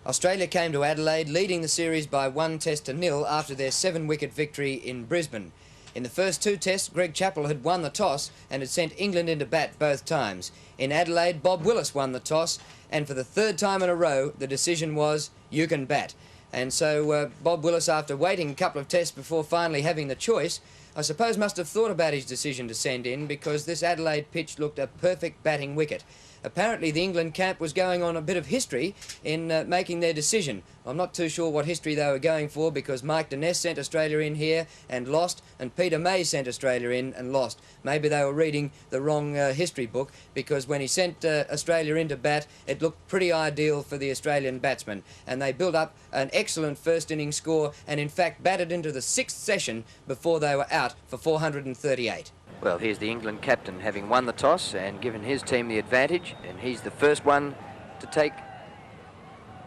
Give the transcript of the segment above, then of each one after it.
Australia came to Adelaide leading the series by 1-0 after their 7-wicket victory in Brisbane. In the first 2 tests, Greg Chappell had won the toss and had sent England into bat both times. In Adelaide, Bob Willis won the toss, and for the 3rd time in a row, the decision was, you can bat. And so Bob Willis, after waiting a couple of tests before finally having the choice, I suppose must have thought about his decision to send in, because this Adelaide pitch looked a perfect batting wicket. Apparently the England camp was going on a bit of history in making their decision. I'm not too sure what history they were going for, because Mike Denness sent Australia in here and lost, and Peter May sent Australia in and lost. Maybe they were reading the wrong history book, because when he sent Australia into bat, it looked pretty ideal for the Australian batsmen, and they built up an excellent first innings score and in fact batted into the 6th session before they were out for 438. Well, here's the England captain having won the toss and given his team the advantage, and he's the first one to take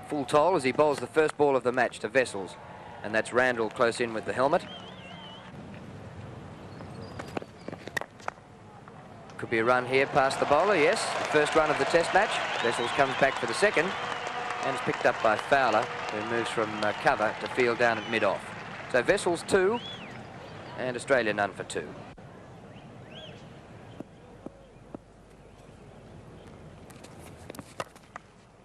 full toll as he bowls the first ball of the match to Wessels, and that's Randall close in with the helmet. Could be a run here past the bowler, yes, the first run of the test match. Wessels comes back for the second and is picked up by Fowler, who moves from cover to field down at mid-off. So Wessels 2 and Australia none for 2.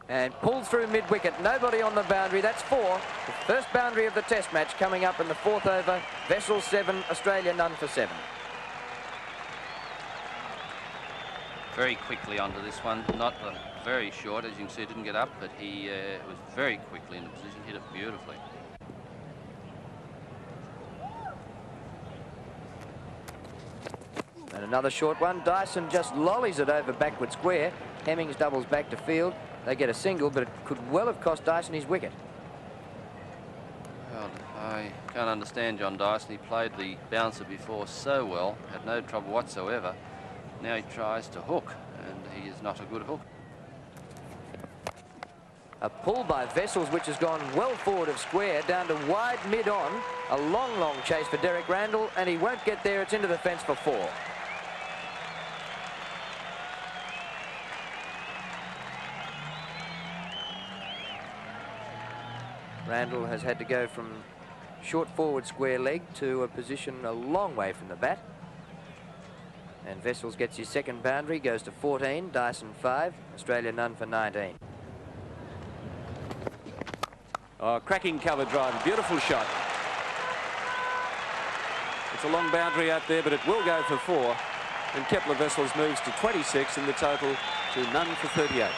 And pulled through mid-wicket, nobody on the boundary, that's 4. The first boundary of the test match coming up in the 4th over. Wessels 7, Australia none for 7. Very quickly onto this one, not very short, as you can see, didn't get up, but he was very quickly in the position, hit it beautifully. And another short one, Dyson just lollies it over backward square. Hemmings doubles back to field. They get a single, but it could well have cost Dyson his wicket. Well, I can't understand John Dyson. He played the bouncer before so well, had no trouble whatsoever. Now he tries to hook, and he is not a good hook. A pull by Wessels, which has gone well forward of square, down to wide mid-on. A long, long chase for Derek Randall, and he won't get there. It's into the fence for 4. Randall has had to go from short forward square leg to a position a long way from the bat. And Wessels gets his second boundary, goes to 14, Dyson 5, Australia none for 19. Oh, cracking cover drive, beautiful shot. It's a long boundary out there, but it will go for 4. And Kepler Wessels moves to 26 in the total to none for 38.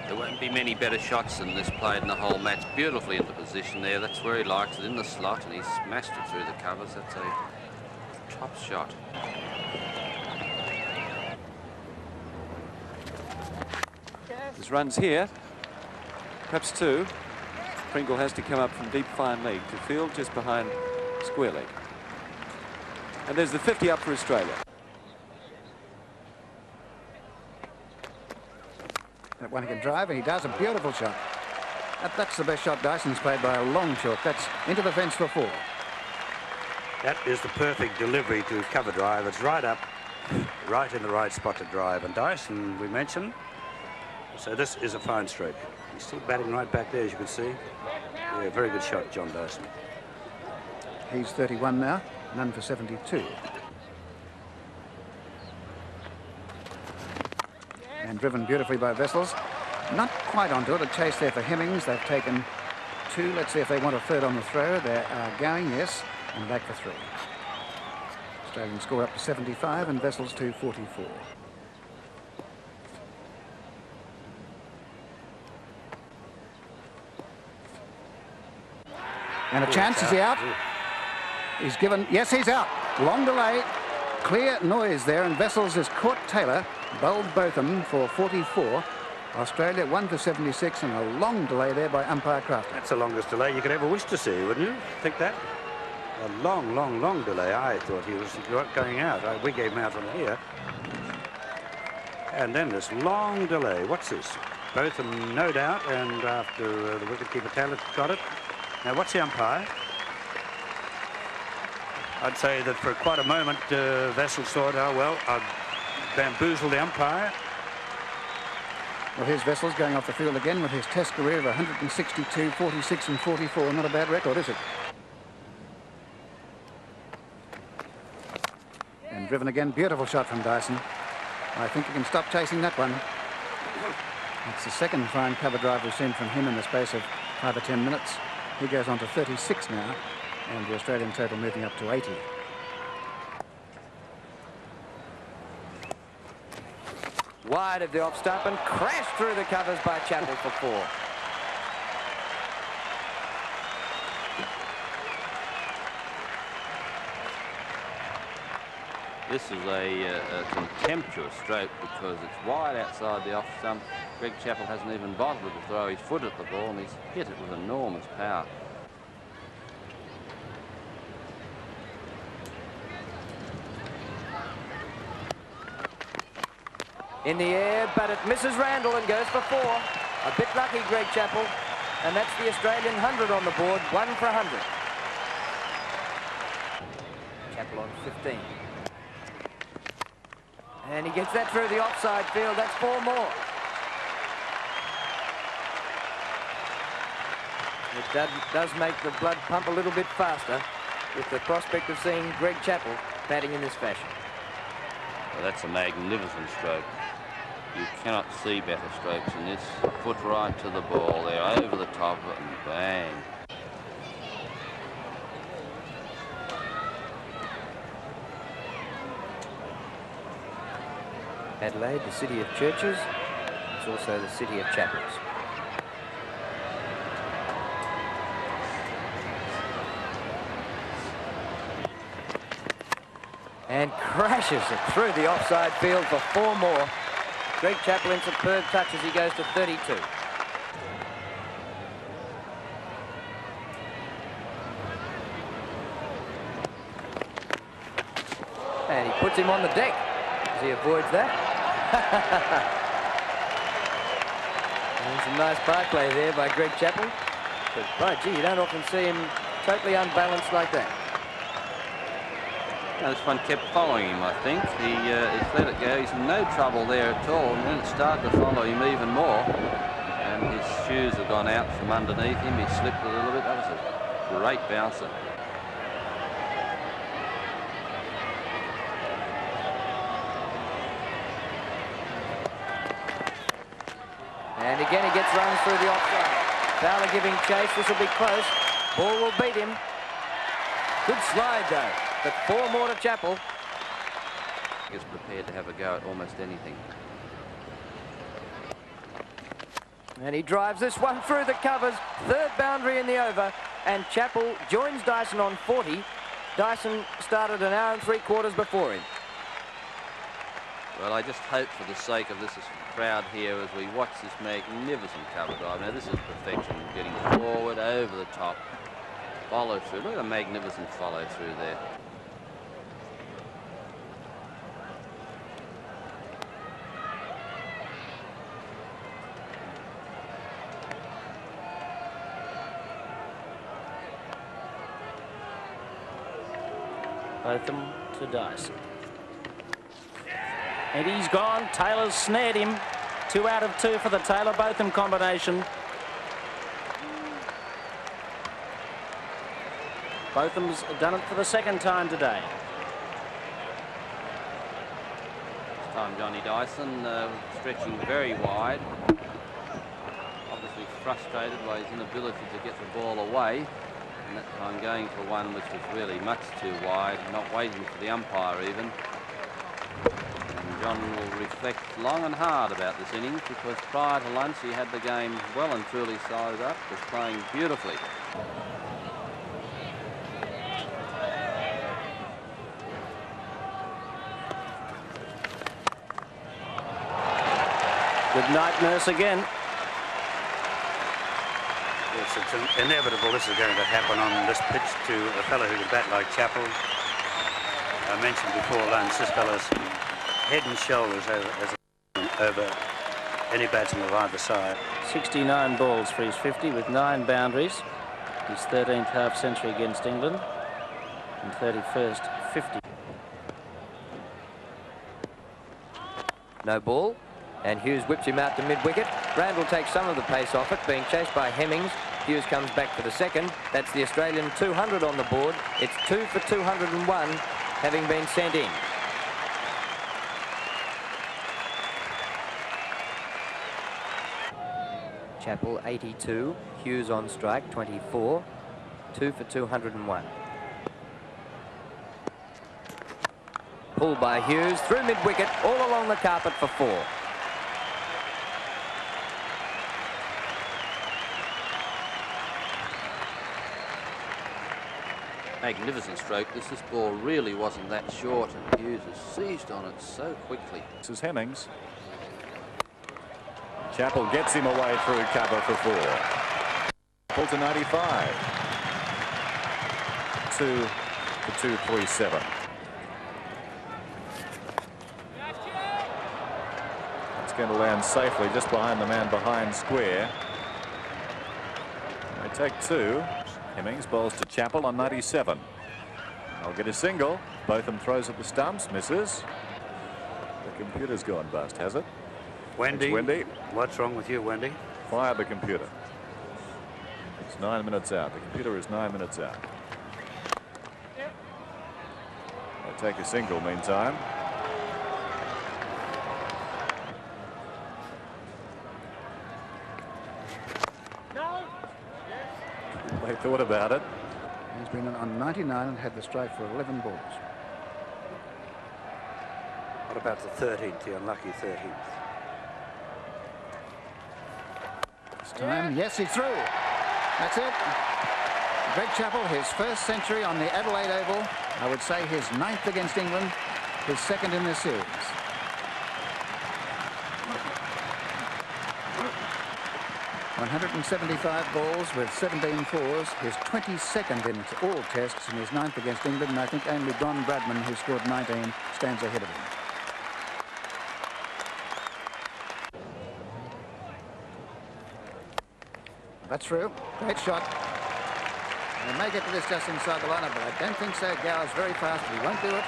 There won't be many better shots than this played in the whole match. Beautifully into position there. That's where he likes it, in the slot, and he smashed it through the covers. That's a top shot. There's runs here, perhaps 2. Pringle has to come up from deep fine leg to field just behind square leg. And there's the 50 up for Australia. That one he can drive, and he does a beautiful shot. That's the best shot Dyson's played by a long shot. That's into the fence for 4. That is the perfect delivery to cover drive. It's right up, right in the right spot to drive. And Dyson, we mentioned, so this is a fine stroke. He's still batting right back there, as you can see. Yeah, very good shot, John Dyson. He's 31 now, none for 72. And driven beautifully by Wessels. Not quite onto it. A chase there for Hemmings. They've taken 2. Let's see if they want a third on the throw. They are going, yes, and back for 3. Australian score up to 75 and Wessels to 44. And a chance. Is he out? He's given. Yes, he's out. Long delay. Clear noise there, and Wessels has caught Taylor, bowled Botham for 44, Australia 1 for 76 and a long delay there by umpire Crafton. That's the longest delay you could ever wish to see, wouldn't you? Think that? A long, long, long delay. I thought he was going out. We gave him out from here. And then this long delay. What's this? Both of them, no doubt, and after the wicketkeeper Taylor got it. Now, what's the umpire? I'd say that for quite a moment, Wessels thought, oh, well, I've bamboozled the umpire. Well, here's Wessels going off the field again with his Test career of 162, 46 and 44. Not a bad record, is it? And driven again. Beautiful shot from Dyson. I think he can stop chasing that one. It's the second fine cover drive we've seen from him in the space of 5 or 10 minutes. He goes on to 36 now, and the Australian total moving up to 80. Wide of the off stump and crashed through the covers by Chappell for 4. This is a contemptuous stroke because it's wide outside the off stump. Greg Chappell hasn't even bothered to throw his foot at the ball, and he's hit it with enormous power. In the air, but it misses Randall and goes for 4. A bit lucky, Greg Chappell. And that's the Australian 100 on the board, 1 for 100. Chappell on 15. And he gets that through the offside field. That's 4 more. It does make the blood pump a little bit faster with the prospect of seeing Greg Chappell batting in this fashion. Well, that's a magnificent stroke. You cannot see better strokes than this. Foot right to the ball there, over the top of it, and bang. Adelaide, the city of churches. It's also the city of chapels. And crashes it through the offside field for 4 more. Greg Chappell in superb touch as he goes to 32. And he puts him on the deck as he avoids that. And some nice by play there by Greg Chappell. But by gee, you don't often see him totally unbalanced like that. Now, this one kept following him, I think. He's let it go. He's in no trouble there at all. And then it started to follow him even more. And his shoes have gone out from underneath him. He slipped a little bit. That was a great bouncer. And again he gets runs through the offside. Fowler giving chase. This will be close. Ball will beat him. Good slide though. But 4 more to Chappell. He's prepared to have a go at almost anything. And he drives this one through the covers. 3rd boundary in the over. And Chappell joins Dyson on 40. Dyson started an hour and 3/4 before him. Well, I just hope for the sake of this crowd here as we watch this magnificent cover drive. Now, this is perfection. Getting forward, over the top. Follow through. Look at the magnificent follow through there. Botham to Dyson. And he's gone. Taylor's snared him. 2 out of 2 for the Taylor-Botham combination. Botham's done it for the 2nd time today. This time Johnny Dyson stretching very wide. Obviously frustrated by his inability to get the ball away. And that time going for one which was really much too wide, not waiting for the umpire even. And John will reflect long and hard about this innings because prior to lunch he had the game well and truly sided up, was playing beautifully. Good night, Nurse, again. Yes, it's inevitable this is going to happen on this pitch to a fellow who can bat like Chappell. I mentioned before lunch, this fellow's head and shoulders over any batsman of either side. 69 balls for his 50 with 9 boundaries. His 13th half century against England and 31st 50. No ball, and Hughes whips him out to mid-wicket. Randall takes some of the pace off it, being chased by Hemmings. Hughes comes back for the second. That's the Australian 200 on the board. It's 2 for 201, having been sent in. Chappell 82, Hughes on strike 24, 2 for 201. Pulled by Hughes through mid-wicket, all along the carpet for 4. Magnificent stroke. This ball really wasn't that short, and Hughes has seized on it so quickly. This is Hemmings. Chappell gets him away through cover for 4. Pull to 95. 2 for 237. It's going to land safely just behind the man behind square. They take 2. Hemmings bowls to Chappell on 97. I'll get a single. Botham throws at the stumps, misses. The computer's gone bust, has it? Wendy, Wendy. What's wrong with you, Wendy? Fire the computer. It's 9 minutes out. The computer is 9 minutes out. I'll take a single meantime. They thought about it. He's been on 99 and had the strike for 11 balls. What about the 13th, the unlucky 13th? This time, yes, he threw. That's it. Greg Chappell, his first century on the Adelaide Oval. I would say his 9th against England, his 2nd in this series. ...175 balls with 17 fours, his 22nd in all tests and his 9th against England, and I think only Don Bradman, who scored 19, stands ahead of him. That's through. Great shot. They may get to this just inside the lineup, but I don't think so. Gower's very fast, but he won't do it.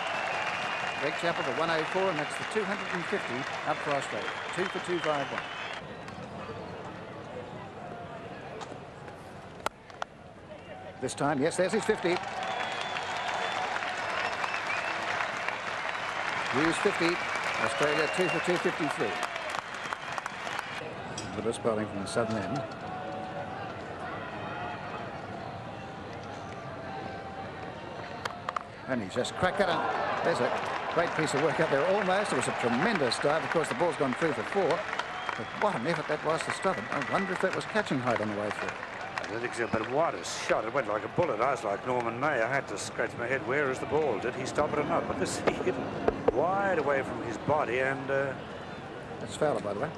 Greg Chappell to 104, and that's the 250 up for Australia. 2 for 251. This time, yes, there's his 50. Hughes 50. Australia 2 for 253. Willis bowling from the southern end. And he's just cracked that up. There's a great piece of work out there almost. It was a tremendous dive. Of course, the ball's gone through for 4. But what an effort that was to stop it. I wonder if that was catching height on the way through. I don't think so, but what a shot. It went like a bullet. I was like Norman May. I had to scratch my head. Where is the ball? Did he stop it or not? But this, he hit it wide away from his body, and... That's Fowler, by the way.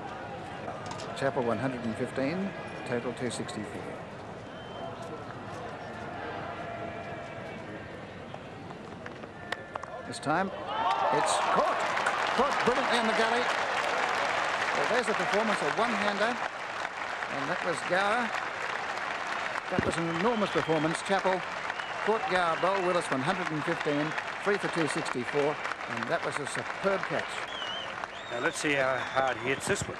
Chappell 115, total 264. This time, it's caught brilliantly in the gully. Well, there's a performance, a one-hander, and that was Gower. That was an enormous performance. Chappell caught Gower, bowled Willis 115, 3 for 264, and that was a superb catch. Now let's see how hard he hits this one.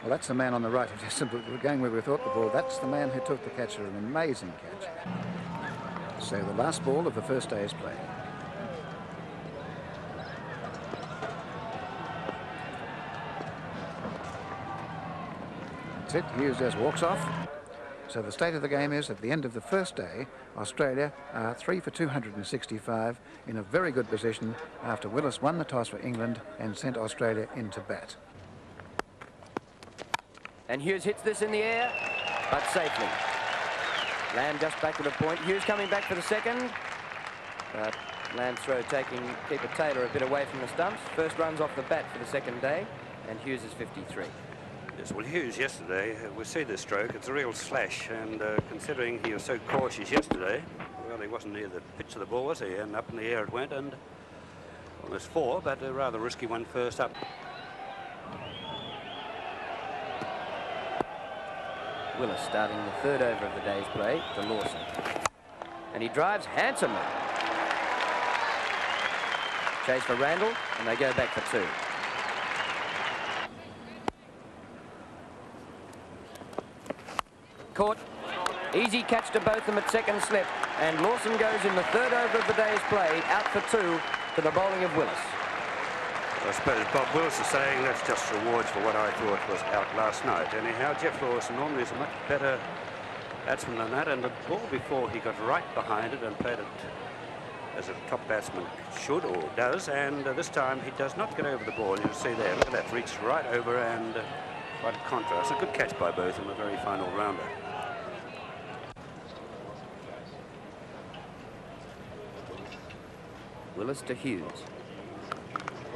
Well, that's the man on the right. Just going where we thought the ball. That's the man who took the catch. An amazing catch. So the last ball of the first day's play. That's it. Hughes just walks off. So the state of the game is, at the end of the first day, Australia are 3 for 265 in a very good position after Willis won the toss for England and sent Australia into bat. And Hughes hits this in the air, but safely. Lamb just back to the point. Hughes coming back for the second, but Lamb's throw taking keeper Taylor a bit away from the stumps. First runs off the bat for the second day, and Hughes is 53. Yes, well, Hughes yesterday, we see the stroke, it's a real slash, and considering he was so cautious yesterday, well, he wasn't near the pitch of the ball, was he? And up in the air it went, and almost 4, but a rather risky one first up. Willis starting the third over of the day's play to Lawson. And he drives handsomely. Chase for Randall, and they go back for 2. Caught. Easy catch to both of them at second slip. And Lawson goes in the third over of the day's play, out for 2 to the bowling of Willis. I suppose Bob Willis is saying that's just rewards for what I thought was out last night. Anyhow, Jeff Lawson normally is a much better batsman than that, and the ball before he got right behind it and played it as a top batsman should or does, and this time he does not get over the ball. You'll see there, look at that, reached right over, and quite a contrast. A good catch by both in the very final rounder. Willis to Hughes.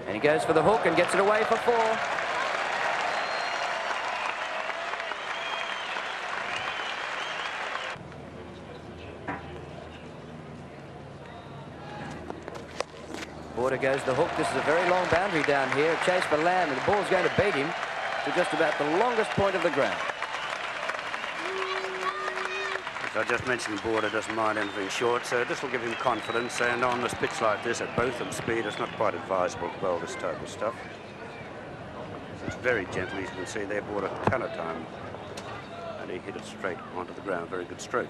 And he goes for the hook and gets it away for 4. Border goes the hook. This is a very long boundary down here. A chase for Lamb, and the ball's going to beat him to just about the longest point of the ground. As I just mentioned, Border doesn't mind anything short, so this will give him confidence, and on this pitch like this, at both of speed, it's not quite advisable to bowl this type of stuff. It's very gentle, as you can see there, Border a ton of time, and he hit it straight onto the ground. Very good stroke.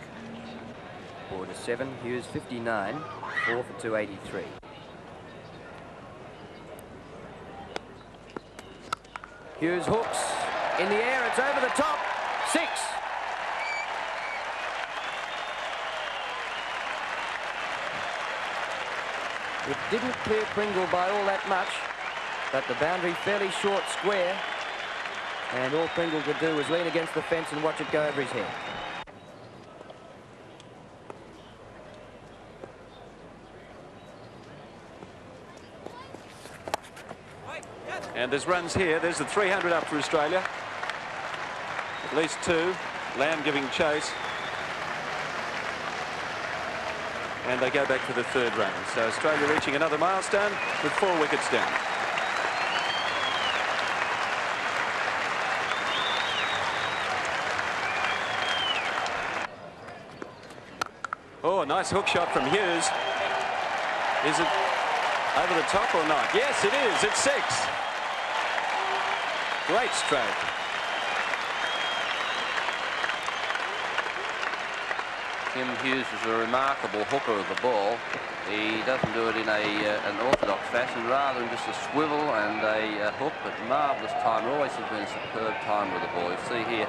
Border 7, Hughes 59, 4 for 283. Hughes hooks in the air, it's over the top, 6. It didn't clear Pringle by all that much, but the boundary fairly short square, and all Pringle could do was lean against the fence and watch it go over his head. And there's runs here. There's the 300 up for Australia. At least 2. Lamb giving chase. And they go back for the third run. So Australia reaching another milestone with 4 wickets down. Oh, a nice hook shot from Hughes. Is it over the top or not? Yes, it is. It's 6. Great stroke. Kim Hughes is a remarkable hooker of the ball. He doesn't do it in an orthodox fashion, rather than just a swivel and a hook, but marvellous timer. Always has been a superb timer with the ball. You see here,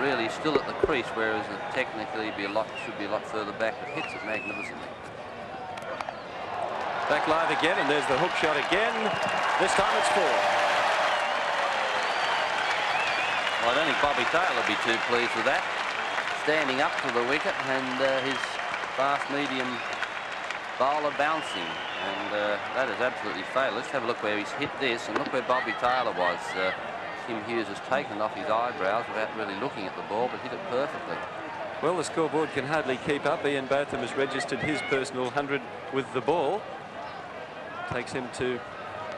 really still at the crease, whereas technically should be a lot further back, but hits it magnificently. Back live again, and there's the hook shot again. This time it's 4. Well, I don't think Bobby Taylor would be too pleased with that. Standing up to the wicket, and his fast medium bowler bouncing, and that is absolutely fatal. Let's have a look where he's hit this, and look where Bobby Taylor was. Kim Hughes has taken it off his eyebrows without really looking at the ball, but hit it perfectly. Well, the scoreboard can hardly keep up. Ian Botham has registered his personal 100 with the ball. Takes him to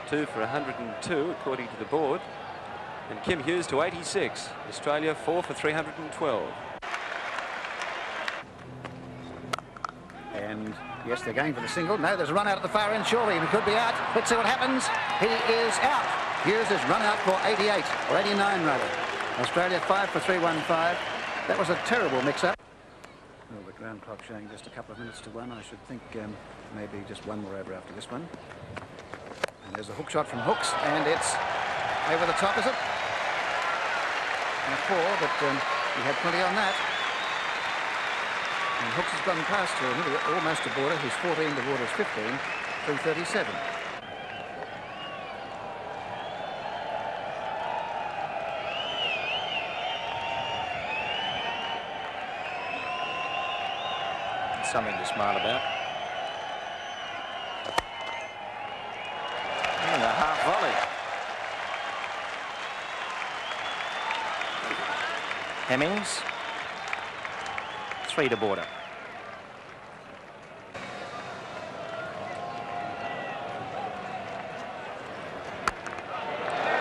2 for 102, according to the board. And Kim Hughes to 86. Australia 4 for 312. And yes, they're going for the single. No, there's a run out at the far end, surely. He could be out. Let's see what happens. He is out. Hughes has run out for 88, or 89 rather. Australia 5 for 315. That was a terrible mix-up. Well, the ground clock showing just a couple of minutes to 1. I should think maybe just 1 more over after this one. And there's a hook shot from Hooks, and it's over the top, is it? And a 4, but he had plenty on that. And Hooks has gone past to almost to Border, who's 14, the Border's 15, 337. Something to smile about. Hemmings. 3 to Border.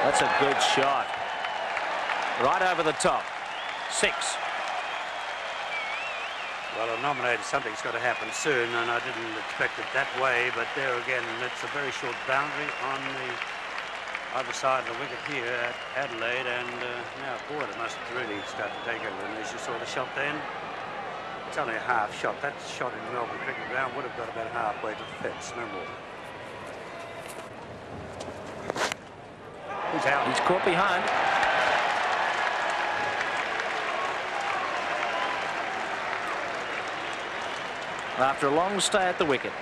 That's a good shot. Right over the top. 6. Well, I nominated something's got to happen soon, and I didn't expect it that way, but there again, it's a very short boundary on the other side of the wicket here at Adelaide, and now Border must really start to take over. And as you saw the shot then, it's only a half shot. That shot in Melbourne Cricket Ground would have got about halfway to the fence, no more. He's out. He's caught behind. After a long stay at the wicket.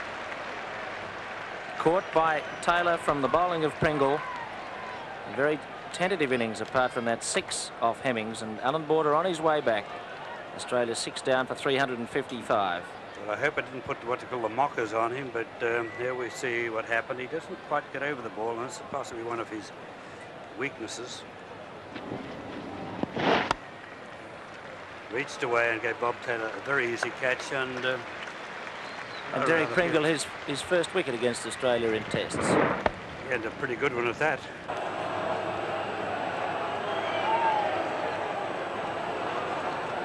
Caught by Taylor from the bowling of Pringle. A very tentative innings apart from that 6 off Hemmings, and Alan Border on his way back. Australia 6 down for 355. Well, I hope I didn't put what they call the mockers on him, but here we see what happened. He doesn't quite get over the ball, and it's possibly one of his weaknesses. Reached away and gave Bob Taylor a very easy catch, and Derek Pringle his first wicket against Australia in tests. And a pretty good one at that.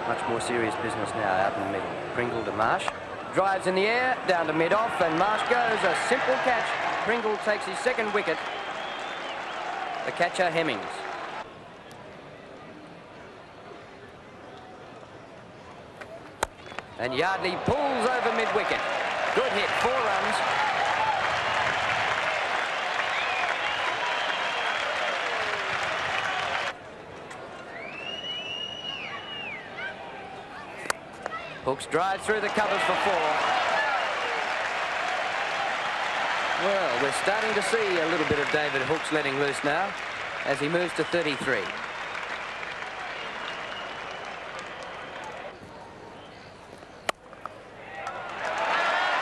Much more serious business now out in the middle. Pringle to Marsh. Drives in the air, down to mid-off, and Marsh goes. A simple catch. Pringle takes his second wicket. The catcher, Hemmings. And Yardley pulls over mid-wicket. Good hit, 4 runs. Hooks drives through the covers for 4. Well, we're starting to see a little bit of David Hooks letting loose now as he moves to 33.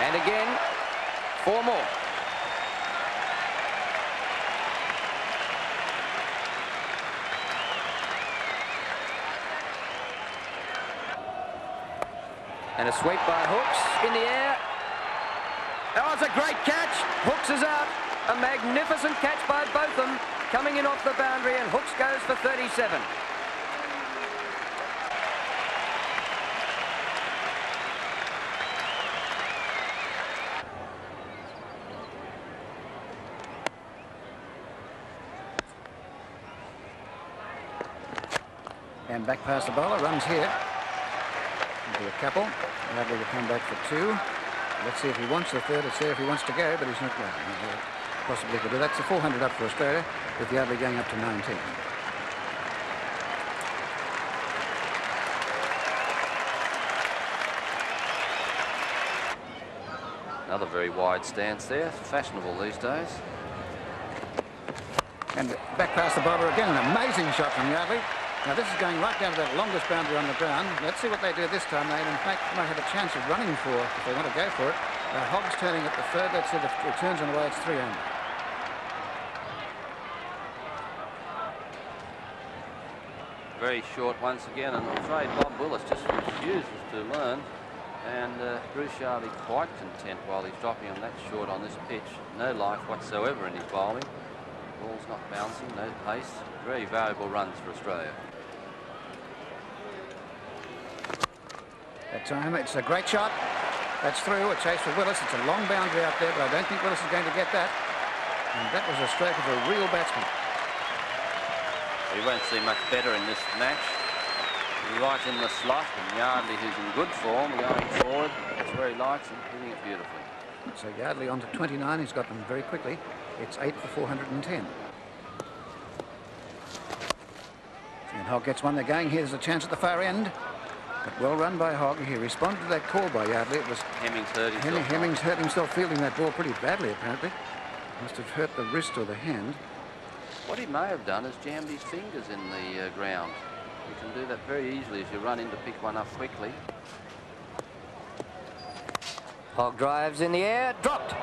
And again, 4 more. And a sweep by Hooks in the air. Oh, it's a great catch. Hooks is out. A magnificent catch by Botham. Coming in off the boundary, and Hooks goes for 37. And back past the bowler, runs here. Into a couple. Yardley will come back for 2. Let's see if he wants the third. Let's see if he wants to go, but he's not going. Possibly could do that. It's a 400 up for Australia, with Yardley going up to 19. Another very wide stance there. Fashionable these days. And back past the bowler again. An amazing shot from Yardley. Now this is going right down to that longest boundary on the ground. Let's see what they do this time. They in fact might have a chance of running for, if they want to go for it. Hogg's turning at the third. Let's see if it turns on the way. It's 3 under. Very short once again, and I'm afraid Bob Willis just refuses to learn. And Bruce Yardley quite content while he's dropping him that short on this pitch. No life whatsoever in his bowling. Ball's not bouncing, no pace. Very valuable runs for Australia. That time it's a great shot. That's through. A chase for Willis. It's a long boundary out there, but I don't think Willis is going to get that. And that was a stroke of a real batsman. We won't see much better in this match. Right in the slot, and Yardley, who's in good form, going forward. That's where he likes him, hitting it beautifully. So Yardley on to 29. He's got them very quickly. It's 8 for 410. And Hogg gets one. They're going. Here's a chance at the far end. But well run by Hogg. He responded to that call by Yardley. It was Hemmings hurt himself. Hemmings hurt himself fielding that ball pretty badly, apparently. Must have hurt the wrist or the hand. What he may have done is jammed his fingers in the ground. You can do that very easily as you run in to pick one up quickly. Hogg drives in the air, dropped.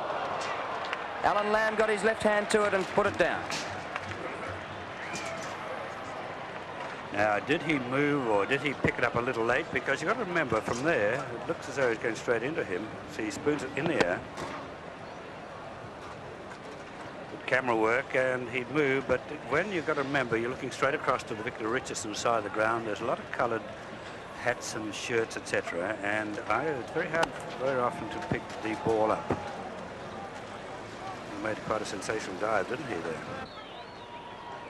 Alan Lamb got his left hand to it and put it down. Now, did he move or did he pick it up a little late? Because you've got to remember, from there, it looks as though he's going straight into him. So he spoons it in the air. Good camera work, and he'd move, but when you've got to remember, you're looking straight across to the Victor Richardson side of the ground. There's a lot of coloured hats and shirts, etc. And it's very hard, very often, to pick the ball up. He made quite a sensational dive, didn't he, there?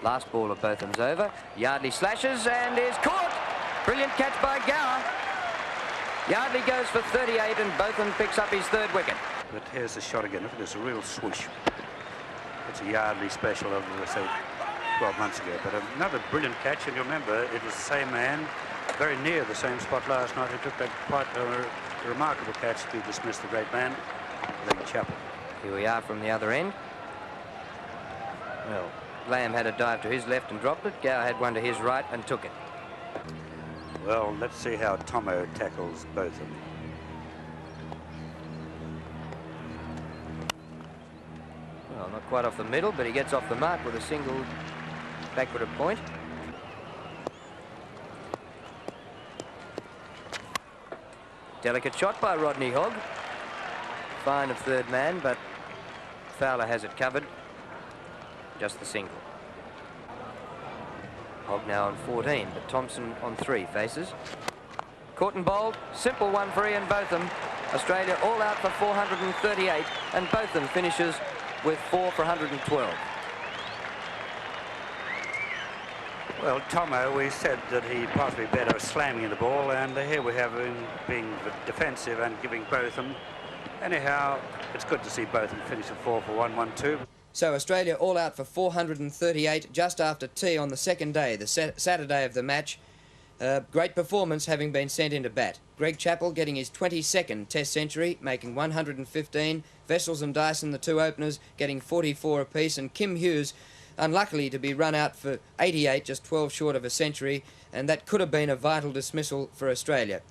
Last ball of Botham's over. Yardley slashes and is caught. Brilliant catch by Gower. Yardley goes for 38 and Botham picks up his third wicket. But here's the shot again. Look at this, a real swoosh. It's a Yardley special of, say, 12 months ago. But another brilliant catch, and you remember, it was the same man, very near the same spot last night, who took that quite a remarkable catch to dismiss the great man, Greg Chappell. Here we are from the other end. Well, Lamb had a dive to his left and dropped it. Gower had one to his right and took it. Well, let's see how Tomo tackles Botham. Well, not quite off the middle, but he gets off the mark with a single backward point. Delicate shot by Rodney Hogg. Fine of third man, but Fowler has it covered. Just the single. Hogg now on 14, but Thompson on 3 faces. Caught and bowled, simple one for Ian Botham. Australia all out for 438, and Botham finishes with 4 for 112. Well, Tomo, we said that he possibly better slamming the ball, and here we have him being defensive and giving Botham. Anyhow, it's good to see Botham finish at 4 for 112. So Australia all out for 438 just after tea on the second day, the Saturday of the match. Great performance having been sent into bat. Greg Chappell getting his 22nd Test century, making 115. Vessels and Dyson, the 2 openers, getting 44 apiece. And Kim Hughes, unluckily to be run out for 88, just 12 short of a century. And that could have been a vital dismissal for Australia.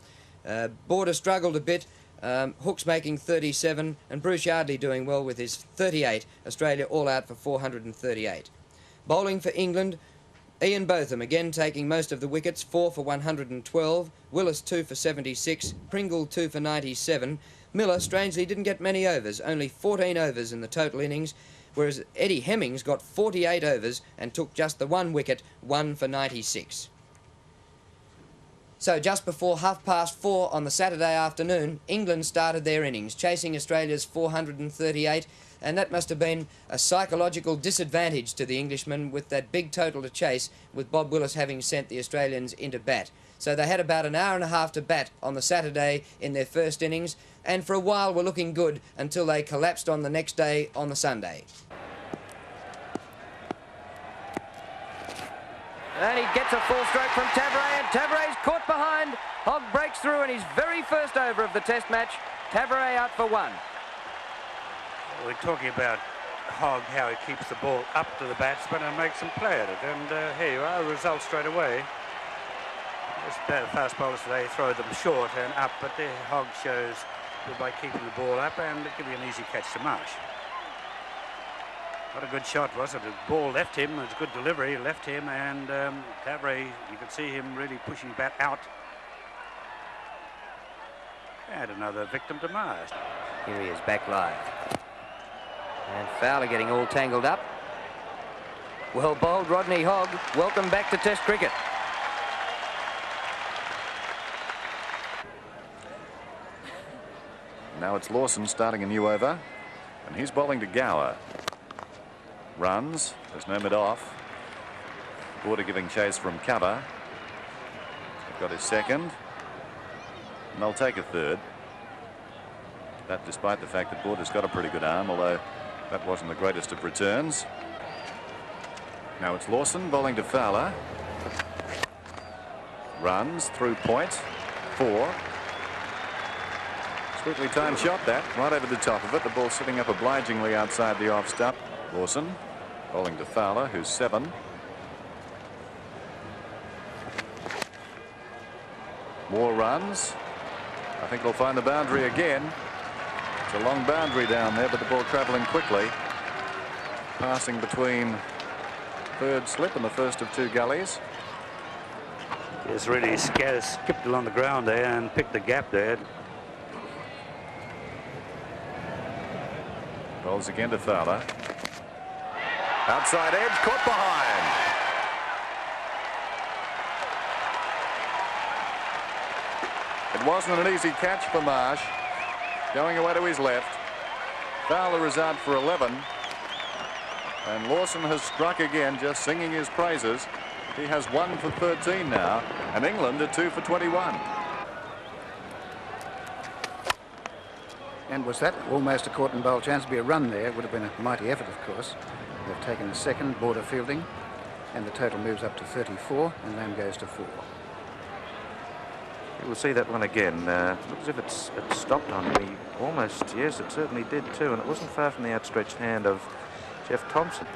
Border struggled a bit. Hooks making 37 and Bruce Yardley doing well with his 38. Australia all out for 438. Bowling for England, Ian Botham again taking most of the wickets, 4 for 112. Willis 2 for 76. Pringle 2 for 97. Miller strangely didn't get many overs, only 14 overs in the total innings, whereas Eddie Hemmings got 48 overs and took just the 1 wicket, 1 for 96. So just before 4:30 on the Saturday afternoon, England started their innings, chasing Australia's 438, and that must have been a psychological disadvantage to the Englishmen with that big total to chase, with Bob Willis having sent the Australians into bat. So they had about an hour and a half to bat on the Saturday in their first innings, and for a while were looking good until they collapsed on the next day on the Sunday. And he gets a full stroke from Tavares, and Tavares caught behind. Hogg breaks through in his very first over of the Test match. Tavares out for 1. We're talking about Hogg, how he keeps the ball up to the batsman and makes them play at it. And here you are, a result straight away. The fast bowlers today throw them short and up, but there Hogg shows that by keeping the ball up and giving an easy catch to Marsh. What a good shot, was it? The ball left him, it was a good delivery, left him, and Tavares, you could see him really pushing bat out. And another victim to Marsh. Here he is, back live. And Fowler getting all tangled up. Well bowled, Rodney Hogg. Welcome back to Test cricket. Now it's Lawson starting a new over, and he's bowling to Gower. Runs, there's no mid-off. Border giving chase from cover. He's got his second, and they'll take a third. That despite the fact that Border's got a pretty good arm, although that wasn't the greatest of returns. Now it's Lawson bowling to Fowler. Runs through point, 4. Swiftly timed shot that, right over the top of it. The ball sitting up obligingly outside the off stump. Lawson bowling to Fowler, who's 7. More runs. I think they'll find the boundary again. It's a long boundary down there, but the ball travelling quickly. Passing between third slip and the first of 2 gullies. Just really skipped along the ground there and picked the gap there. Rolls again to Fowler. Outside edge, caught behind. It wasn't an easy catch for Marsh. Going away to his left. Fowler is out for 11. And Lawson has struck again, just singing his praises. He has 1 for 13 now, and England are 2 for 21. And was that almost a caught and bowl chance to be a run there? It would have been a mighty effort, of course. They've taken a second, Border fielding, and the total moves up to 34, and Lamb goes to 4. We'll see that one again. Looks as if it stopped on him. He almost, yes, it certainly did too, and it wasn't far from the outstretched hand of Jeff Thompson.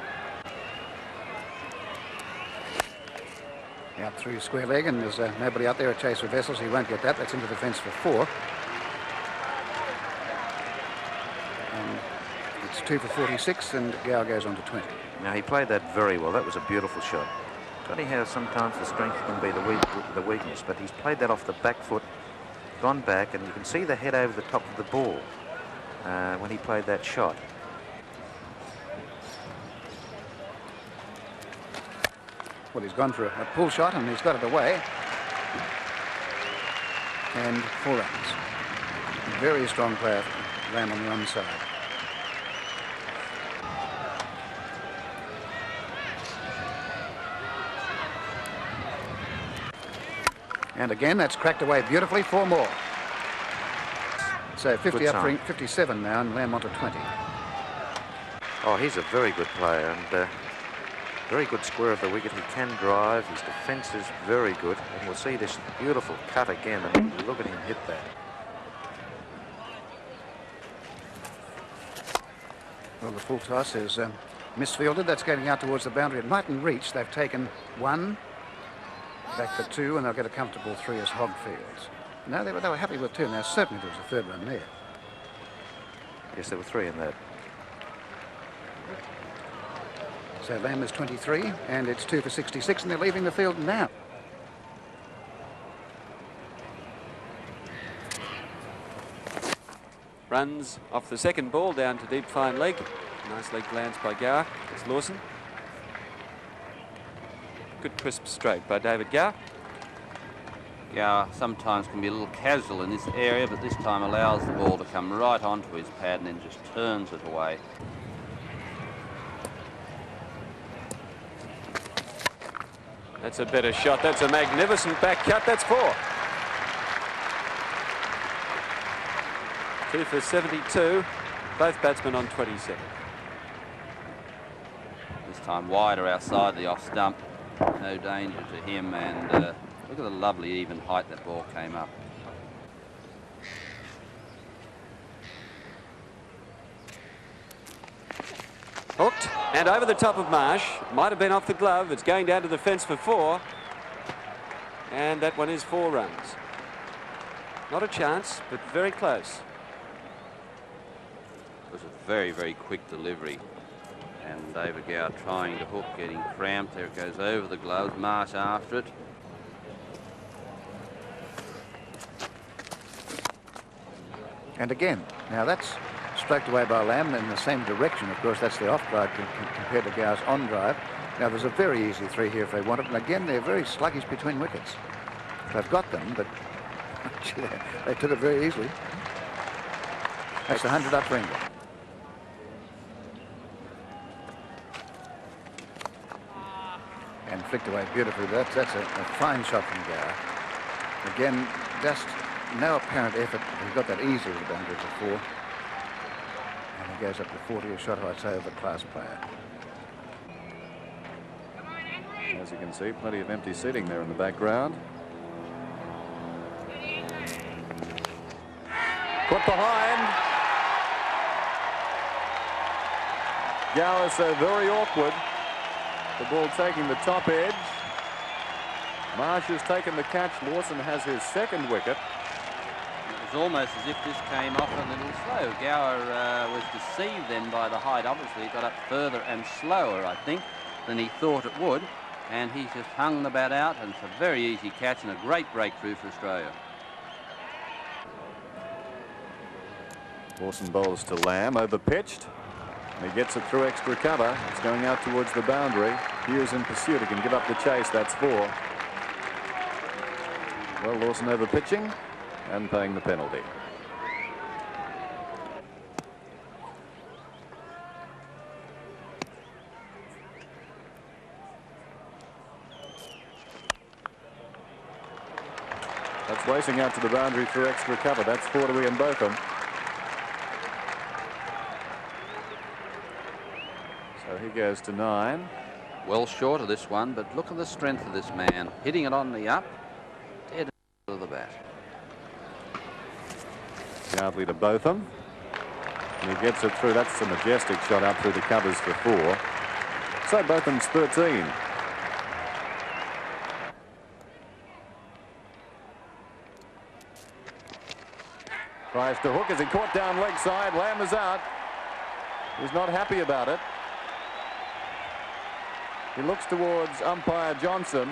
Out through square leg, and there's nobody out there. A chase for Vessels. He won't get that. That's into the fence for 4. And it's 2 for 46, and Gow goes on to 20. Now, he played that very well. That was a beautiful shot. Funny how sometimes the strength can be the weakness, but he's played that off the back foot, gone back, and you can see the head over the top of the ball when he played that shot. Well, he's gone for a pull shot, and he's got it away. And 4 runs. Very strong player, Lamb on the onside. And again, that's cracked away beautifully. 4 more. So 50 up for 57 now, and Lamb on to 20. Oh, he's a very good player, and very good square of the wicket. He can drive. His defence is very good. And we'll see this beautiful cut again. And look at him hit that. Well, the full toss is misfielded. That's getting out towards the boundary. It mightn't reach. They've taken 1, back for 2, and they'll get a comfortable 3 as Hogg fields. No, they were happy with 2. Now, certainly there was a 3rd run there. Yes, there were 3 in that. So Lamb is 23, and it's 2 for 66, and they're leaving the field now. Runs off the second ball down to deep fine leg. Nice leg glance by Gower. It's Lawson. Good crisp stroke by David Gower. Gower sometimes can be a little casual in this area, but this time allows the ball to come right onto his pad and then just turns it away. That's a better shot. That's a magnificent back cut. That's 4. 2 for 72. Both batsmen on 27. This time wider outside the off stump. No danger to him, and look at the lovely even height that ball came up. Hooked and over the top of Marsh. Might have been off the glove. It's going down to the fence for 4. And that one is 4 runs. Not a chance, but very close. It was a very, very quick delivery. And David Gower trying to hook, getting cramped. There it goes over the gloves. Marsh after it. And again, now that's stroked away by Lamb in the same direction. Of course, that's the off drive compared to Gower's on drive. Now, there's a very easy 3 here if they want it. And again, they're very sluggish between wickets. They've got them, but they took it very easily. That's the 100 up for England. And flicked away beautifully. That's a fine shot from Gower. Again, just no apparent effort. He got that easily with the boundary to 4. And he goes up to 40, a shot I'd say of a class player. As you can see, plenty of empty seating there in the background. Put behind. Gower so very awkward. The ball taking the top edge. Marsh has taken the catch. Lawson has his 2nd wicket. It was almost as if this came off a little slow. Gower was deceived then by the height. Obviously, it got up further and slower, I think, than he thought it would. and he's just hung the bat out, and it's a very easy catch and a great breakthrough for Australia. Lawson bowls to Lamb, over pitched. And he gets it through extra cover. It's going out towards the boundary. Hughes in pursuit. He can give up the chase. That's 4. Well, Lawson over pitching and paying the penalty. That's racing out to the boundary through extra cover. That's 4 to Ian Botham. So he goes to 9. Well short of this one, but look at the strength of this man. Hitting it on the up, dead of the bat. Yardley to Botham. And he gets it through. That's a majestic shot out through the covers for 4. So Botham's 13. Tries to hook as he caught down leg side. Lamb is out. He's not happy about it. He looks towards umpire Johnson.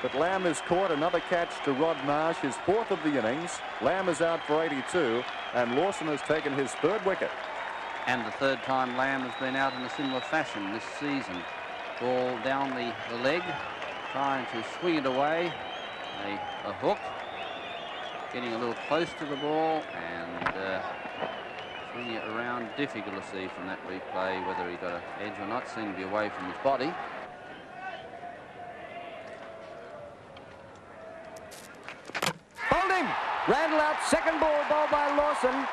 But Lamb is caught. Another catch to Rod Marsh, his 4th of the innings. Lamb is out for 82, and Lawson has taken his 3rd wicket. And the 3rd time Lamb has been out in a similar fashion this season. Ball down the leg, trying to swing it away. A hook. Getting a little close to the ball and swinging it around. Difficult to see from that replay whether he got an edge or not. Seemed to be away from his body. Bowled him. Randall out. Second ball bowled by Lawson.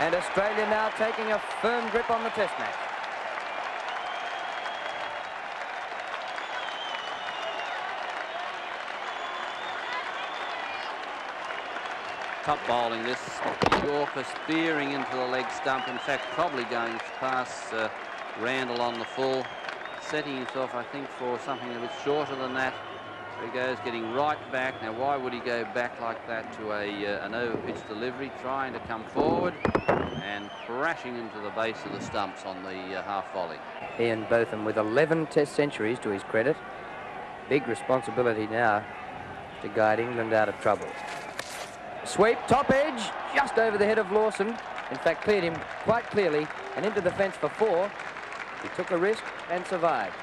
And Australia now taking a firm grip on the Test match. Top bowling this. Yorker spearing into the leg stump. In fact, probably going past Randall on the full. Setting himself, I think, for something a bit shorter than that. There he goes, getting right back. Now, why would he go back like that to an over-pitch delivery? Trying to come forward and crashing into the base of the stumps on the half volley. Ian Botham with 11 Test centuries to his credit. Big responsibility now to guide England out of trouble. Sweep, top edge, just over the head of Lawson. In fact, cleared him quite clearly and into the fence for 4. He took a risk and survived.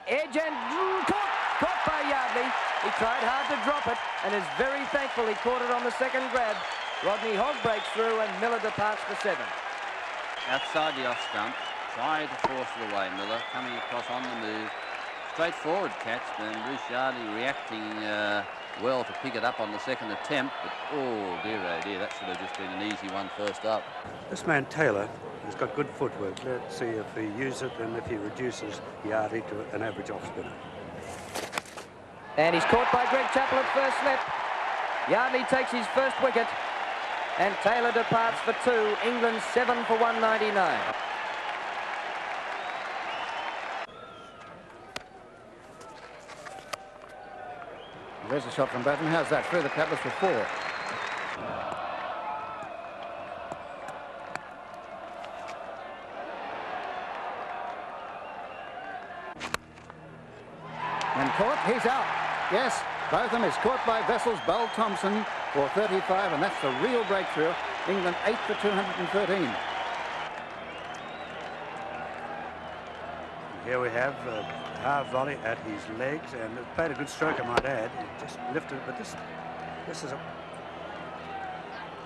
Edge and caught by Yardley. He tried hard to drop it and is very thankful he caught it on the second grab. Rodney Hogg breaks through and Miller departs for 7. Outside the off stump, tried to force it away. Miller coming across on the move. Straightforward catch, and Bruce Yardley reacting well to pick it up on the second attempt, but oh dear, that should have just been an easy one first up. This man Taylor has got good footwork. Let's see if he uses it and if he reduces Yardley to an average off spinner. And he's caught by Greg Chappell at first slip. Yardley takes his first wicket and Taylor departs for 2. England 7 for 199. There's a shot from Botham. How's that? Through the covers for 4. And caught. He's out. Yes, Botham is caught by Vessels. Bowled Thompson for 35, and that's the real breakthrough. England 8 for 213. Here we have half volley at his legs, and it played a good stroke, I might add. It just lifted, but this is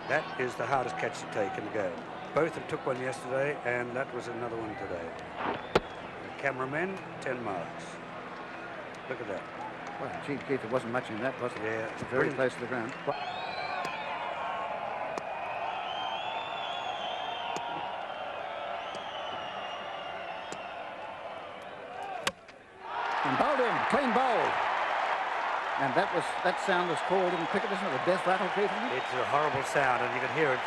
that is the hardest catch to take in the game. Both took one yesterday, and that was another one today. The cameramen, 10 marks. Look at that. Well, gee, Keith, there wasn't much in that, was it? Yeah, it's very close to the ground. And bowled him, clean bowled. And that sound was called in cricket, isn't it? The death rattle, Keith, isn't it? It's a horrible sound, and you can hear it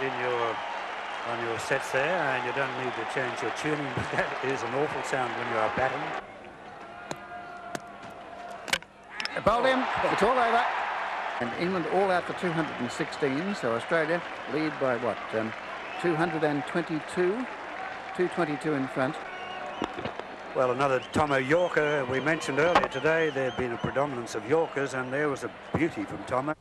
on your sets there, and you don't need to change your tuning, but that is an awful sound when you are batting. Bowled him, it's all over. And England all out for 216, so Australia lead by what? 222? 222 in front. Well, another Tomo Yorker. We mentioned earlier today there had been a predominance of Yorkers, and there was a beauty from Tomo.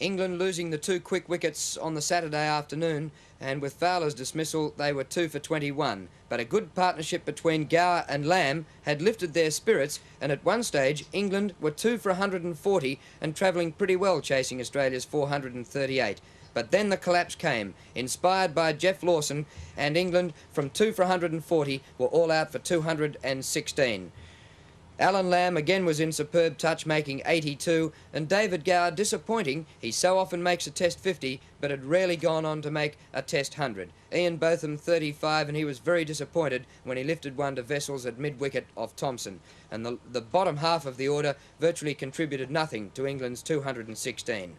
England losing the 2 quick wickets on the Saturday afternoon, and with Fowler's dismissal they were 2 for 21. But a good partnership between Gower and Lamb had lifted their spirits, and at one stage England were 2 for 140 and travelling pretty well, chasing Australia's 438. But then the collapse came, inspired by Geoff Lawson, and England from 2 for 140 were all out for 216. Alan Lamb again was in superb touch, making 82, and David Gower disappointing. He so often makes a Test 50, but had rarely gone on to make a Test 100. Ian Botham 35, and he was very disappointed when he lifted one to Vessels at mid-wicket off Thompson. And the bottom half of the order virtually contributed nothing to England's 216.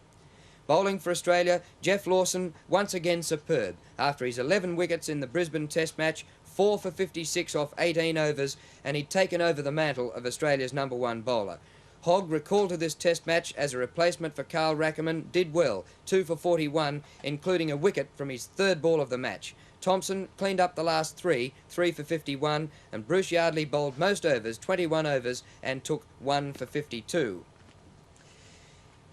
Bowling for Australia, Geoff Lawson once again superb. After his 11 wickets in the Brisbane Test match, 4 for 56 off 18 overs, and he'd taken over the mantle of Australia's #1 bowler. Hogg, recalled to this Test match as a replacement for Carl Rackerman, did well, 2 for 41, including a wicket from his 3rd ball of the match. Thompson cleaned up the last 3 for 51, and Bruce Yardley bowled most overs, 21 overs, and took 1 for 52.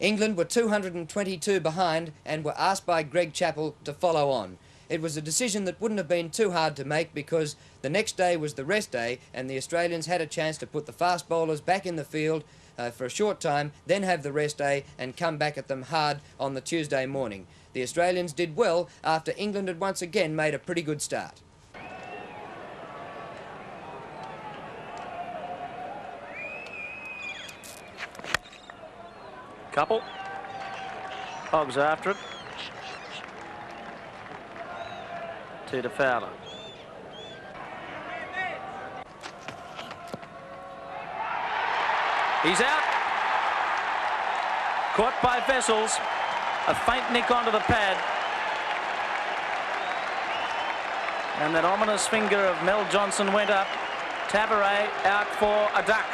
England were 222 behind and were asked by Greg Chappell to follow on. It was a decision that wouldn't have been too hard to make, because the next day was the rest day and the Australians had a chance to put the fast bowlers back in the field for a short time, then have the rest day and come back at them hard on the Tuesday morning. The Australians did well after England had once again made a pretty good start. Couple. Hogg's after it. 2 to Fowler. He's out. Caught by Vessels. A faint nick onto the pad. And that ominous finger of Mel Johnson went up. Tabaret out for a duck.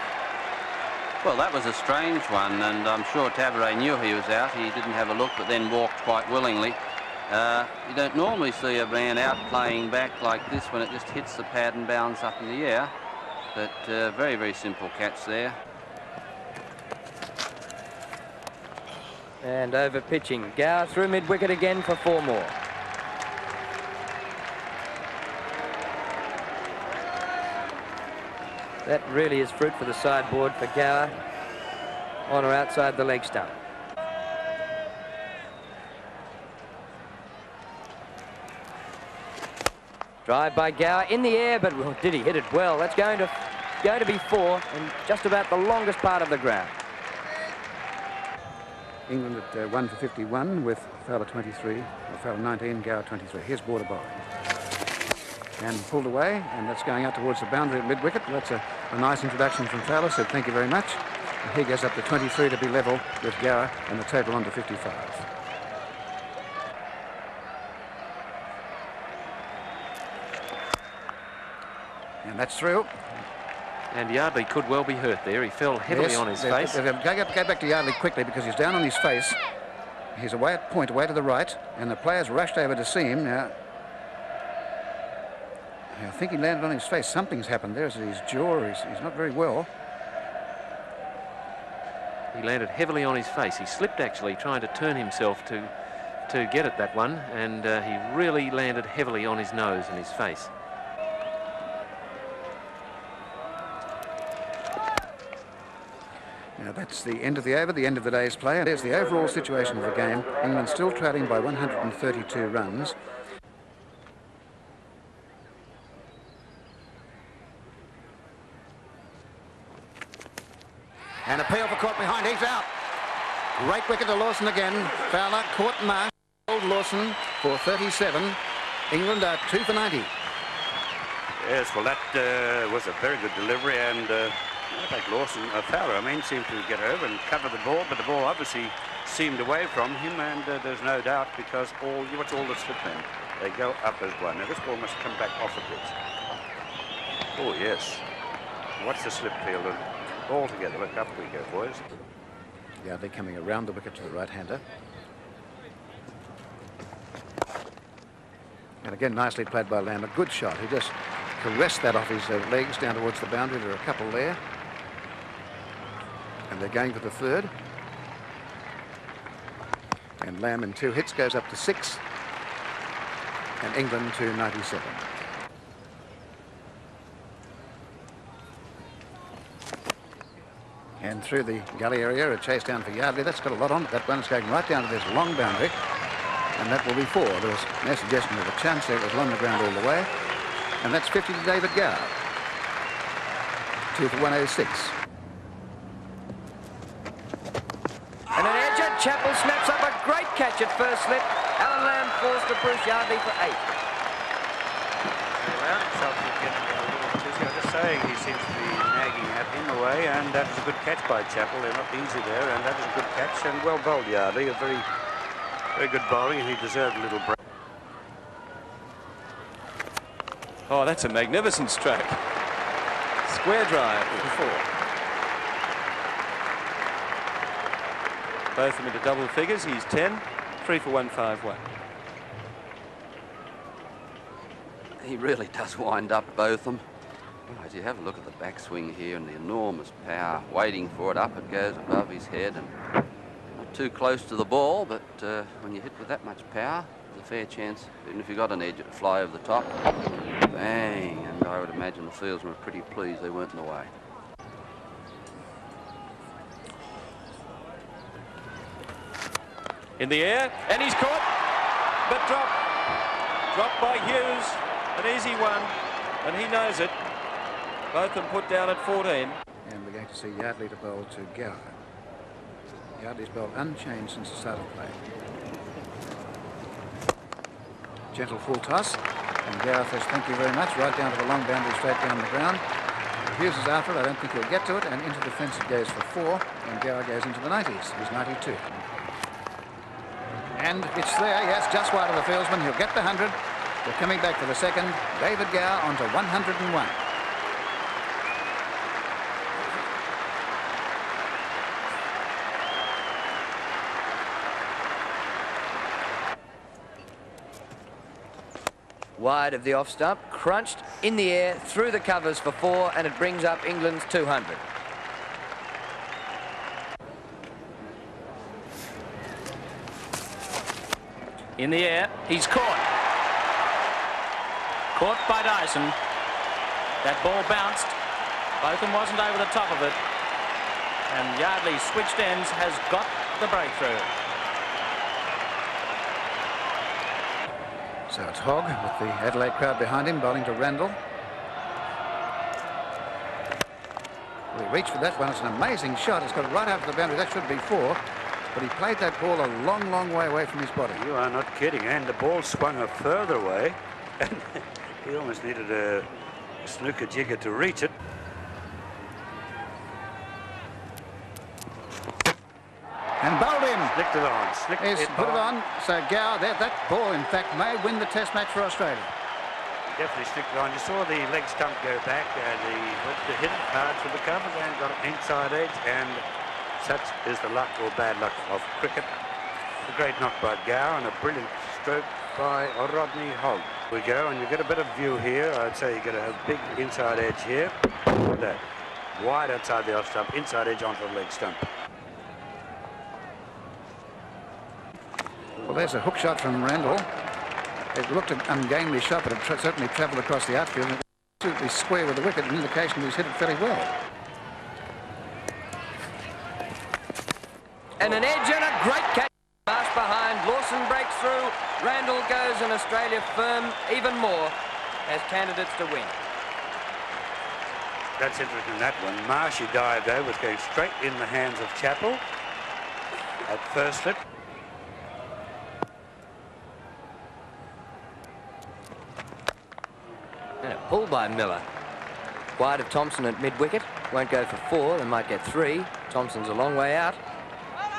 Well, that was a strange one, and I'm sure Tabaret knew he was out. He didn't have a look, but then walked quite willingly. You don't normally see a man out playing back like this when it just hits the pad and bounds up in the air. But very, very simple catch there. And over pitching. Gower through mid-wicket again for 4 more. That really is fruit for the sideboard for Gower, on or outside the leg stump. Drive by Gower in the air, but well, did he hit it well? That's going to be 4 and just about the longest part of the ground. England at 1 for 51 with Fowler 23, or Fowler 19, Gower 23. Here's Border bowling. And pulled away, and that's going out towards the boundary at mid-wicket. That's a nice introduction from Fowler, so thank you very much. And he goes up to 23 to be level with Gower, and the total on to 55. And that's through. And Yardley could well be hurt there. He fell heavily on his face. Go back to Yardley quickly, because he's down on his face. He's away at point, away to the right, and the players rushed over to see him. Now, I think he landed on his face. Something's happened there. Is it his jaw? He's not very well. He landed heavily on his face. He slipped, actually, trying to turn himself to get at that one, and he really landed heavily on his nose and his face. Now that's the end of the over, the end of the day's play. There's the overall situation of the game. England still trailing by 132 runs. And a peel for caught behind. He's out. Great wicket to Lawson again. Fowler caught Marsh. Old Lawson for 37. England are 2 for 90. Yes, well, that was a very good delivery, and in fact, Fowler, seemed to get over and cover the ball, but the ball obviously seemed away from him, and there's no doubt, because what's all the slip men? They go up as one. Now, this ball must come back off the pitch. Oh, yes. Watch the slip field all together. Look, up we go, boys. Yardley coming around the wicket to the right-hander. And again, nicely played by Lamb. A good shot. He just caressed that off his legs down towards the boundary. There are a couple there. And they're going for the third. And Lamb in 2 hits goes up to 6. And England to 97. And through the gully area, a chase down for Yardley. That's got a lot on it. That one is going right down to this long boundary. And that will be 4. There was no suggestion of a chance there. It was along the ground all the way. And that's 50 to David Gower. 2 for 106. And an edge. Chappell snaps up a great catch at first slip. Alan Lamb falls to Bruce Yardley for 8. Well, himself is getting a little tizzy. I'm just saying he seems to be nagging at in the way, and that is a good catch by Chappell. They're not easy there, and that is a good catch, and well bowled Yardley. A very good bowling, and he deserved a little break. Oh, that's a magnificent stroke. Square drive for 4. Both of them into double figures. He's 10, 3 for 151. He really does wind up both of them. Right, you have a look at the backswing here and the enormous power waiting for it. Up it goes above his head and not too close to the ball, but when you hit with that much power, there's a fair chance, even if you got an edge, it'd fly over the top. Bang! And I would imagine the fieldsmen were pretty pleased they weren't in the way. In the air, and he's caught, but dropped by Hughes, an easy one, and he knows it. Both of them put down at 14. And we're going to see Yardley to bowl to Gower. Yardley's bowled unchanged since the start of play. Gentle full toss, and Gower says thank you very much, right down to the long boundary, straight down the ground. Hughes is after it, I don't think he'll get to it, and into defence it goes for 4, and Gower goes into the 90s. He's 92. And it's there, yes, just wide of the fieldsman. He'll get the 100. They're coming back for the second. David Gower onto 101. Wide of the off stump, crunched in the air, through the covers for 4, and it brings up England's 200. In the air, he's caught. Caught by Dyson. That ball bounced. Botham wasn't over the top of it. And Yardley switched ends, has got the breakthrough. So it's Hogg with the Adelaide crowd behind him, bowling to Randall. Well, he reached for that one. It's an amazing shot. It's got it right out to the boundary. That should be 4. But he played that ball a long, long way away from his body. You are not kidding. And the ball swung a further away. And he almost needed a snooker jigger to reach it. And bowled him. Slicked it on. Put it on. So Gower, that ball, in fact, may win the Test match for Australia. Definitely slicked it on. You saw the leg stump go back. And he went to hit it hard for the cover and got an inside edge. And such is the luck or bad luck of cricket. A great knock by Gower and a brilliant stroke by Rodney Hogg. We go, and you get a bit of view here. I'd say you get a big inside edge here. Look at that. Wide outside the off stump, inside edge onto the leg stump. Well, there's a hook shot from Randall. It looked an ungainly shot, but it certainly travelled across the outfield. And it was absolutely square with the wicket, an indication he's hit it fairly well. And an edge and a great catch. Marsh behind, Lawson breaks through, Randall goes, and Australia firm even more as candidates to win. That's interesting, that one. Marshy dived over, was going straight in the hands of Chappell at first slip. And a pull by Miller. Wide of Thompson at mid-wicket. Won't go for 4, they might get 3. Thompson's a long way out.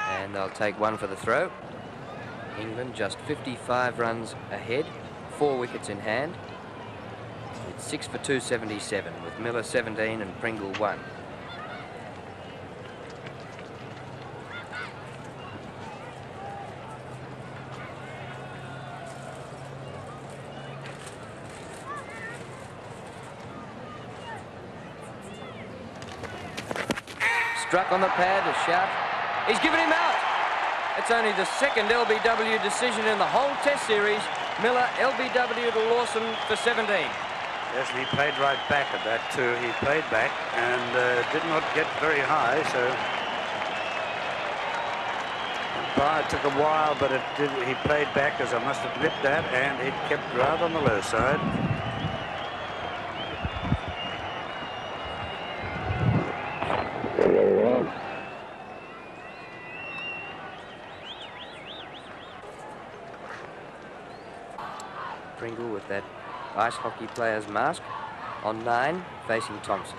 And they'll take 1 for the throw. England just 55 runs ahead, 4 wickets in hand. It's 6 for 277 with Miller 17 and Pringle 1. struck on the pad, a shout. He's given him out. It's only the second LBW decision in the whole Test series. Miller LBW to Lawson for 17. Yes, and he played right back at that too. He played back and did not get very high, so it took a while, but he played back, as I must admit that, and it kept right on the low side. Pringle with that ice hockey player's mask on 9, facing Thompson.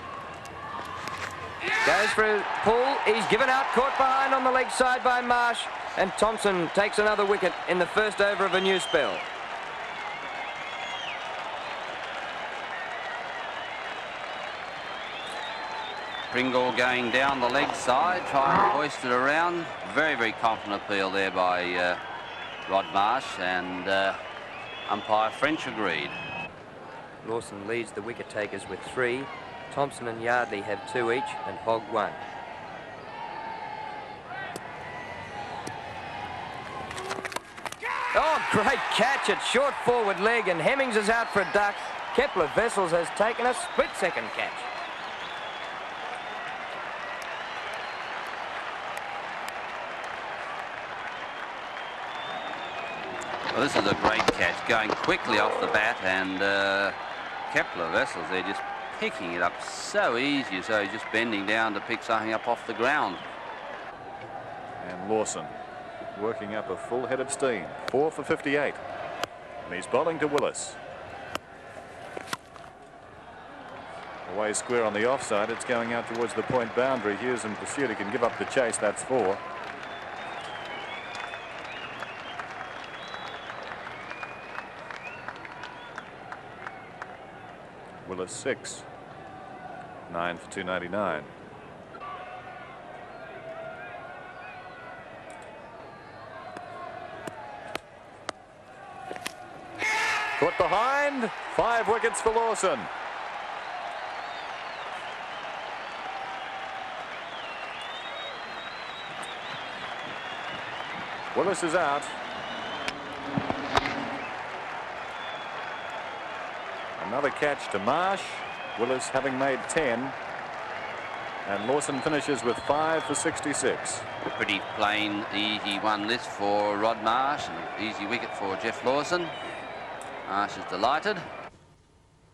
Goes for a pull. He's given out, caught behind on the leg side by Marsh, and Thompson takes another wicket in the first over of a new spell. Pringle going down the leg side, trying to hoist it around. Very, very confident appeal there by Rod Marsh, and umpire French agreed. Lawson leads the wicket takers with 3. Thompson and Yardley have 2 each, and Hogg 1. Oh, great catch at short forward leg, and Hemmings is out for a duck. Kepler-Wessels has taken a split-second catch. Well, this is a great catch, going quickly off the bat, and Kepler-Wessels, they're just picking it up so easy, so he's just bending down to pick something up off the ground. And Lawson working up a full head of steam. 4 for 58. And he's bowling to Willis. Away square on the offside. It's going out towards the point boundary. Hughes in pursuit. He can give up the chase. That's 4. Willis 6. 9 for 299. Caught behind. 5 wickets for Lawson. Willis is out. Another catch to Marsh. Willis having made 10. And Lawson finishes with 5 for 66. A pretty plain, easy one this for Rod Marsh, and easy wicket for Jeff Lawson. Marsh is delighted.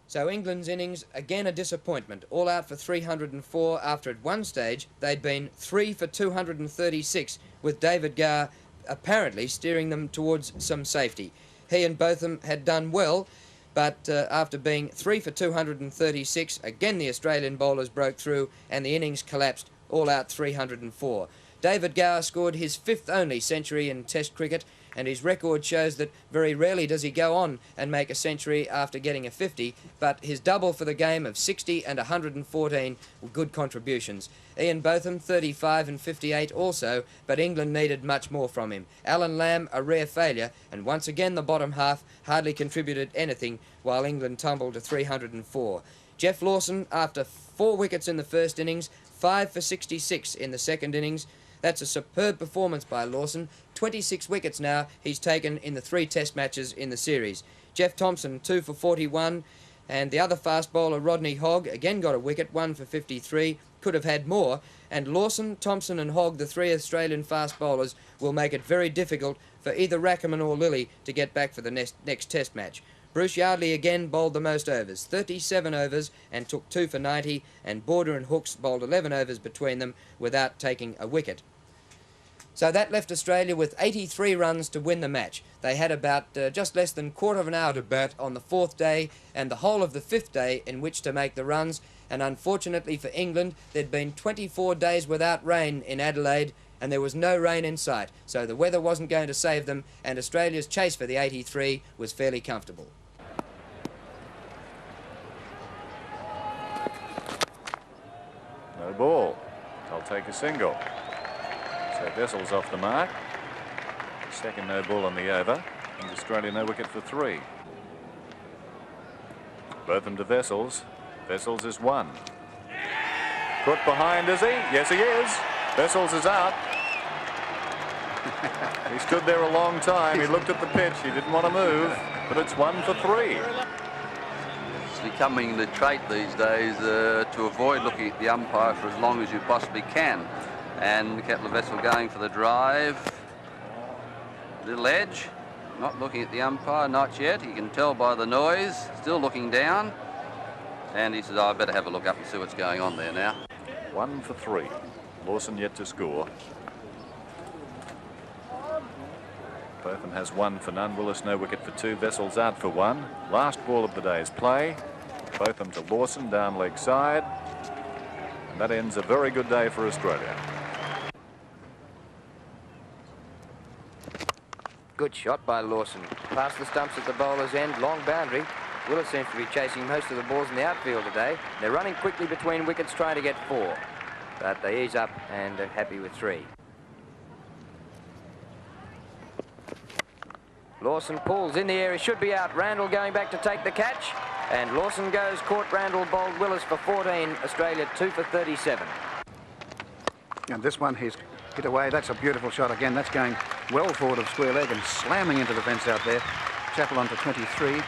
So England's innings, again a disappointment, all out for 304 after at one stage they'd been 3 for 236, with David Garr apparently steering them towards some safety. He and Botham had done well, but after being 3 for 236, again the Australian bowlers broke through and the innings collapsed, all out 304. David Garr scored his 5th only century in Test cricket, and his record shows that very rarely does he go on and make a century after getting a 50, but his double for the game of 60 and 114 were good contributions. Ian Botham, 35 and 58 also, but England needed much more from him. Alan Lamb, a rare failure, and once again the bottom half hardly contributed anything, while England tumbled to 304. Jeff Lawson, after 4 wickets in the first innings, 5 for 66 in the second innings. That's a superb performance by Lawson. 26 wickets now he's taken in the 3 test matches in the series. Jeff Thompson, 2 for 41, and the other fast bowler, Rodney Hogg, again got a wicket, 1 for 53, could have had more, and Lawson, Thompson and Hogg, the 3 Australian fast bowlers, will make it very difficult for either Rackerman or Lilly to get back for the next test match. Bruce Yardley again bowled the most overs, 37 overs, and took 2 for 90, and Border and Hooks bowled 11 overs between them without taking a wicket. So that left Australia with 83 runs to win the match. They had about just less than quarter of an hour to bat on the 4th day and the whole of the 5th day in which to make the runs, and unfortunately for England there'd been 24 days without rain in Adelaide and there was no rain in sight, so the weather wasn't going to save them, and Australia's chase for the 83 was fairly comfortable. No ball. I'll take a single. So Wessels off the mark. Second no ball on the over. And Australia no wicket for 3. Botham to Wessels. Wessels is 1. Caught behind, is he? Yes, he is. Vessels is out. He stood there a long time. He looked at the pitch. He didn't want to move, but it's 1 for 3. It's becoming the trait these days to avoid looking at the umpire for as long as you possibly can. And Kepler Wessel going for the drive. Little edge. Not looking at the umpire, not yet. You can tell by the noise. Still looking down. And he says, oh, I better have a look up and see what's going on there now. 1 for 3. Lawson yet to score. Botham has 1 for none. Willis no wicket for 2. Vessels out for 1. Last ball of the day's play. Botham to Lawson down leg side. And that ends a very good day for Australia. Good shot by Lawson. Past the stumps at the bowler's end. Long boundary. Willis seems to be chasing most of the balls in the outfield today. They're running quickly between wickets trying to get 4. But they ease up and are happy with 3. Lawson pulls in the air. He should be out. Randall going back to take the catch. And Lawson goes. Caught Randall, bowled Willis for 14. Australia 2 for 37. And this one he's hit away. That's a beautiful shot again. That's going well forward of square leg and slamming into the fence out there. Chappell on to 23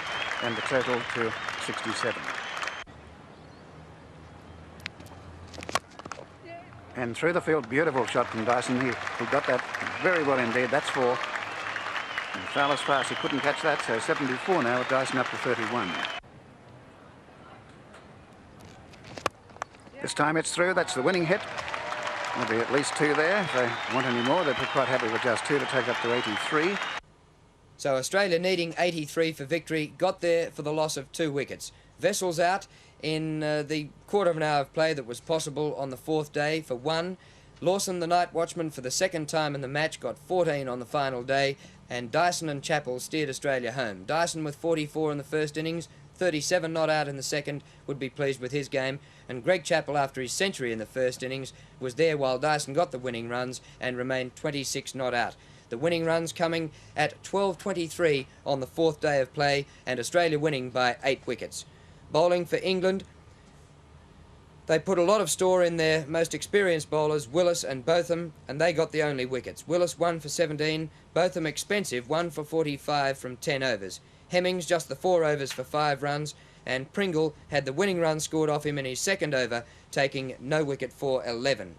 and the total to 67. And through the field, beautiful shot from Dyson. He got that very well indeed. That's 4. And Fowler's fast. He couldn't catch that, so 74 now with Dyson up to 31. This time it's through. That's the winning hit. There'll be at least 2 there. If they want any more, they'd be quite happy with just 2 to take up to 83. So Australia needing 83 for victory, got there for the loss of 2 wickets. Vessels out in the quarter of an hour of play that was possible on the 4th day for 1. Lawson, the night watchman, for the 2nd time in the match, got 14 on the final day, and Dyson and Chappell steered Australia home. Dyson with 44 in the first innings, 37 not out in the second, would be pleased with his game, and Greg Chappell, after his century in the first innings, was there while Dyson got the winning runs and remained 26 not out. The winning runs coming at 12:23 on the 4th day of play, and Australia winning by 8 wickets. Bowling for England, they put a lot of store in their most experienced bowlers, Willis and Botham, and they got the only wickets. Willis 1 for 17, Botham expensive 1 for 45 from 10 overs. Hemmings just the 4 overs for 5 runs, and Pringle had the winning run scored off him in his 2nd over, taking no wicket for 11.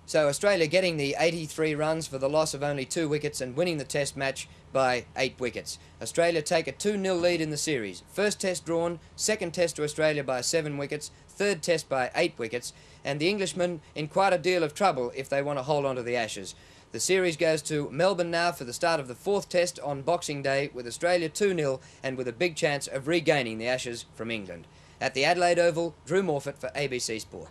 So Australia getting the 83 runs for the loss of only 2 wickets and winning the test match by 8 wickets. Australia take a 2-0 lead in the series. First test drawn, second test to Australia by 7 wickets, third test by 8 wickets, and the Englishmen in quite a deal of trouble if they want to hold on to the Ashes. The series goes to Melbourne now for the start of the 4th test on Boxing Day, with Australia 2-0 and with a big chance of regaining the Ashes from England. At the Adelaide Oval, Drew Morfitt for ABC Sport.